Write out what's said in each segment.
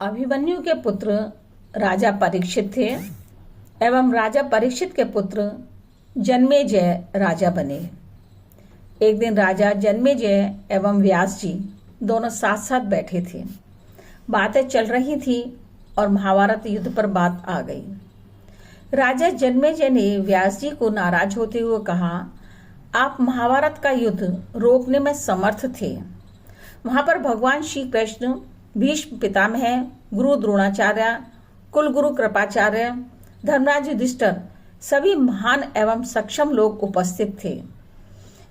अभिमन्यु के पुत्र राजा परीक्षित थे एवं राजा परीक्षित के पुत्र जन्मेजय राजा बने। एक दिन राजा जन्मेजय एवं व्यास जी दोनों साथ साथ बैठे थे। बातें चल रही थी और महाभारत युद्ध पर बात आ गई। राजा जन्मेजय ने व्यास जी को नाराज होते हुए कहा, आप महाभारत का युद्ध रोकने में समर्थ थे। वहां पर भगवान श्री कृष्ण, भीष्म पितामह, गुरु द्रोणाचार्य, कुलगुरु कृपाचार्य, धर्मराज युधिष्ठिर सभी महान एवं सक्षम लोग उपस्थित थे।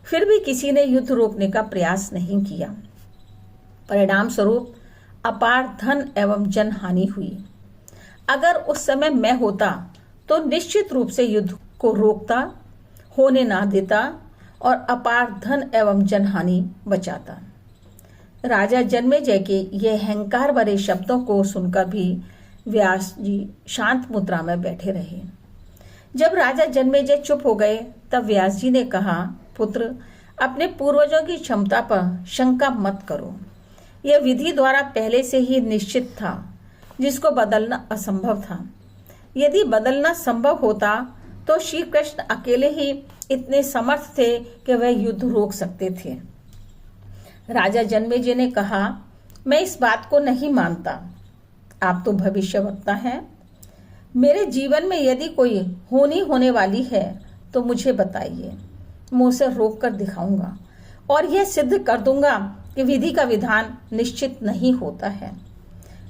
फिर भी किसी ने युद्ध रोकने का प्रयास नहीं किया। परिणाम स्वरूप अपार धन एवं जन हानि हुई। अगर उस समय मैं होता तो निश्चित रूप से युद्ध को रोकता, होने ना देता और अपार धन एवं जनहानि बचाता। राजा जन्मेजय के ये अहंकार भरे शब्दों को सुनकर भी व्यास जी शांत मुद्रा में बैठे रहे। जब राजा जन्मेजय चुप हो गए तब व्यास जी ने कहा, पुत्र, अपने पूर्वजों की क्षमता पर शंका मत करो। यह विधि द्वारा पहले से ही निश्चित था, जिसको बदलना असंभव था। यदि बदलना संभव होता तो श्री कृष्ण अकेले ही इतने समर्थ थे कि वह युद्ध रोक सकते थे। राजा जन्मेजय ने कहा, मैं इस बात को नहीं मानता। आप तो भविष्यवक्ता हैं। मेरे जीवन में यदि कोई होनी होने वाली है तो मुझे बताइए, मैं उसे रोक कर दिखाऊंगा और यह सिद्ध कर दूंगा कि विधि का विधान निश्चित नहीं होता है।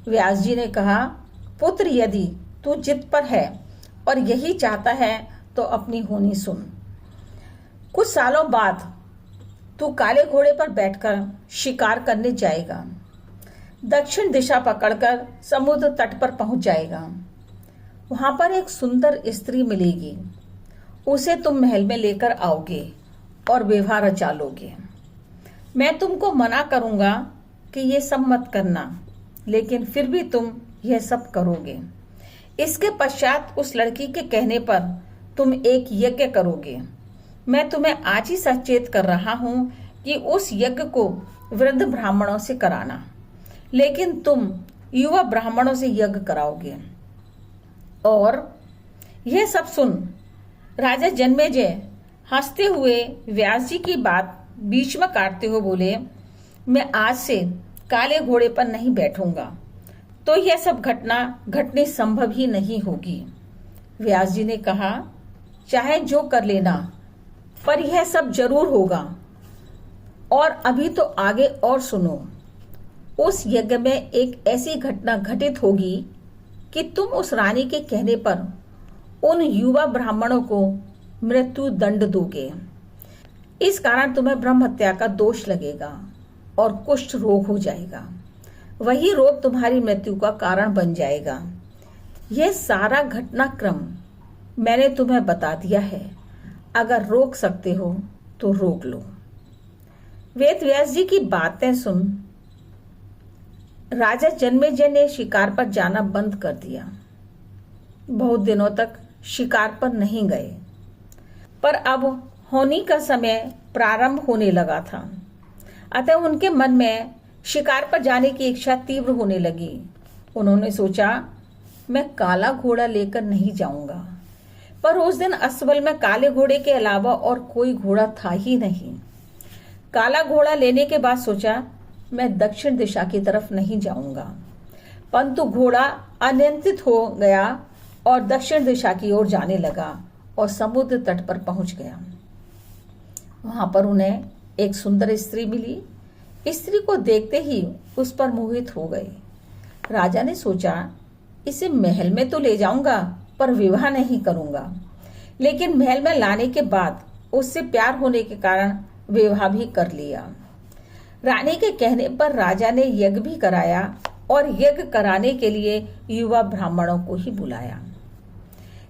व्यास जी ने कहा, पुत्र, यदि तू जिद पर है और यही चाहता है तो अपनी होनी सुन। कुछ सालों बाद तू काले घोड़े पर बैठकर शिकार करने जाएगा। दक्षिण दिशा पकड़कर समुद्र तट पर पहुंच जाएगा। वहां पर एक सुंदर स्त्री मिलेगी। उसे तुम महल में लेकर आओगे और विवाह रचा लोगे। मैं तुमको मना करूंगा कि ये सब मत करना, लेकिन फिर भी तुम यह सब करोगे। इसके पश्चात उस लड़की के कहने पर तुम एक यज्ञ करोगे। मैं तुम्हें आज ही सचेत कर रहा हूं कि उस यज्ञ को वृद्ध ब्राह्मणों से कराना, लेकिन तुम युवा ब्राह्मणों से यज्ञ कराओगे। और यह सब सुन राजा जन्मेजय हंसते हुए व्यास जी की बात बीच में काटते हुए बोले, मैं आज से काले घोड़े पर नहीं बैठूंगा, तो यह सब घटना घटनी संभव ही नहीं होगी। व्यास जी ने कहा, चाहे जो कर लेना, पर यह सब जरूर होगा। और अभी तो आगे और सुनो। उस यज्ञ में एक ऐसी घटना घटित होगी कि तुम उस रानी के कहने पर उन युवा ब्राह्मणों को मृत्यु दंड दोगे। इस कारण तुम्हें ब्रह्म हत्या का दोष लगेगा और कुष्ठ रोग हो जाएगा। वही रोग तुम्हारी मृत्यु का कारण बन जाएगा। यह सारा घटनाक्रम मैंने तुम्हें बता दिया है। अगर रोक सकते हो तो रोक लो। वेद व्यास जी की बातें सुन राजा जन्मेजय ने शिकार पर जाना बंद कर दिया। बहुत दिनों तक शिकार पर नहीं गए, पर अब होनी का समय प्रारंभ होने लगा था। अतः उनके मन में शिकार पर जाने की इच्छा तीव्र होने लगी। उन्होंने सोचा, मैं काला घोड़ा लेकर नहीं जाऊंगा। पर उस दिन अस्तबल में काले घोड़े के अलावा और कोई घोड़ा था ही नहीं। काला घोड़ा लेने के बाद सोचा, मैं दक्षिण दिशा की तरफ नहीं जाऊंगा। परंतु घोड़ा अनियंत्रित हो गया और दक्षिण दिशा की ओर जाने लगा और समुद्र तट पर पहुंच गया। वहां पर उन्हें एक सुंदर स्त्री मिली। स्त्री को देखते ही उस पर मोहित हो गए। राजा ने सोचा, इसे महल में तो ले जाऊंगा, पर विवाह नहीं करूंगा। लेकिन महल में लाने के बाद उससे प्यार होने के कारण विवाह भी कर लिया। रानी के कहने पर राजा ने यज्ञ भी कराया और यज्ञ कराने के लिए युवा ब्राह्मणों को ही बुलाया।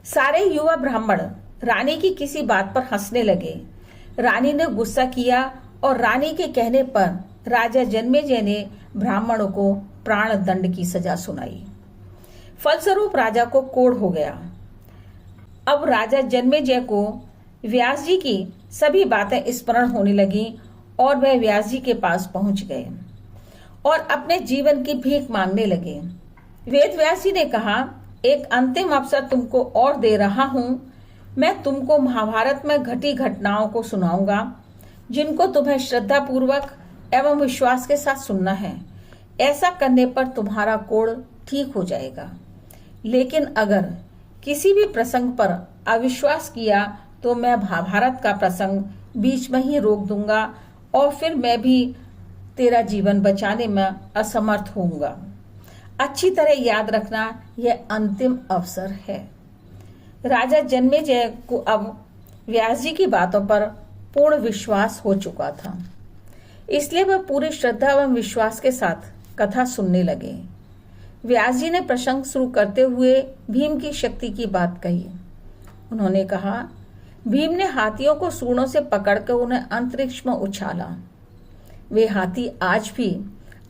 सारे युवा ब्राह्मण रानी की किसी बात पर हंसने लगे। रानी ने गुस्सा किया और रानी के कहने पर राजा जन्मेजय ने ब्राह्मणों को प्राण दंड की सजा सुनाई। फलस्वरूप राजा को कोढ़ हो गया। अब राजा जन्मेजय को व्यास जी की सभी बातें स्मरण होने लगी और वह व्यास जी के पास पहुंच गए और अपने जीवन की भीख मांगने लगे। वेद व्यास जी ने कहा, एक अंतिम अवसर तुमको और दे रहा हूं। मैं तुमको महाभारत में घटी घटनाओं को सुनाऊंगा, जिनको तुम्हें श्रद्धा पूर्वक एवं विश्वास के साथ सुनना है। ऐसा करने पर तुम्हारा कोढ़ ठीक हो जाएगा। लेकिन अगर किसी भी प्रसंग पर अविश्वास किया तो मैं महाभारत का प्रसंग बीच में ही रोक दूंगा और फिर मैं भी तेरा जीवन बचाने में असमर्थ होऊंगा। अच्छी तरह याद रखना, यह अंतिम अवसर है। राजा जन्मेजय को अब व्यास जी की बातों पर पूर्ण विश्वास हो चुका था, इसलिए वह पूरी श्रद्धा एवं विश्वास के साथ कथा सुनने लगे। व्यास जी ने प्रसंग शुरू करते हुए भीम की शक्ति की बात कही। उन्होंने कहा, भीम ने हाथियों को सूंडों से पकड़कर उन्हें अंतरिक्ष में उछाला। वे हाथी आज भी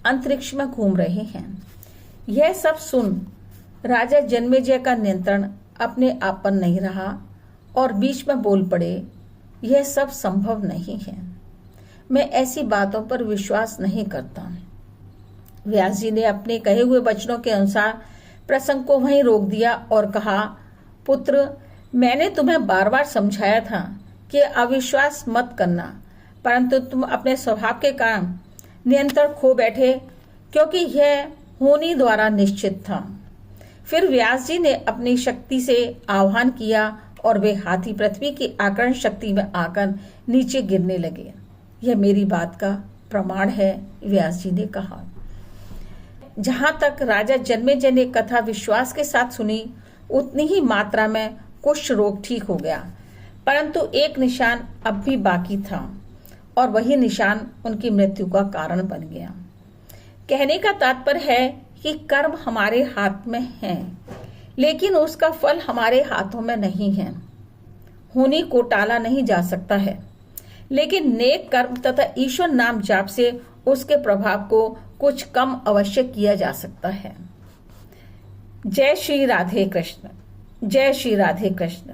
अंतरिक्ष में घूम रहे हैं। यह सब सुन राजा जन्मेजय का नियंत्रण अपने आप पर नहीं रहा और बीच में बोल पड़े, यह सब संभव नहीं है। मैं ऐसी बातों पर विश्वास नहीं करता। व्यास जी ने अपने कहे हुए वचनों के अनुसार प्रसंग को वहीं रोक दिया और कहा, पुत्र, मैंने तुम्हें बार बार समझाया था कि अविश्वास मत करना, परंतु तुम अपने स्वभाव के कारण नियंत्रण खो बैठे, क्योंकि यह होनी द्वारा निश्चित था। फिर व्यास जी ने अपनी शक्ति से आह्वान किया और वे हाथी पृथ्वी की आकर्षण शक्ति में आकर नीचे गिरने लगे। यह मेरी बात का प्रमाण है, व्यास जी ने कहा। जहां तक राजा जन्मेजय ने कथा विश्वास के साथ सुनी, उतनी ही मात्रा में कुष्ठ रोग ठीक हो गया, परंतु एक निशान अब भी बाकी था और वही निशान उनकी मृत्यु का कारण बन गया। कहने का तात्पर्य है कि कर्म हमारे हाथ में है, लेकिन उसका फल हमारे हाथों में नहीं है। होनी को टाला नहीं जा सकता है, लेकिन नेक कर्म तथा ईश्वर नाम जाप से उसके प्रभाव को कुछ कम अवश्य किया जा सकता है। जय श्री राधे कृष्ण। जय श्री राधे कृष्ण।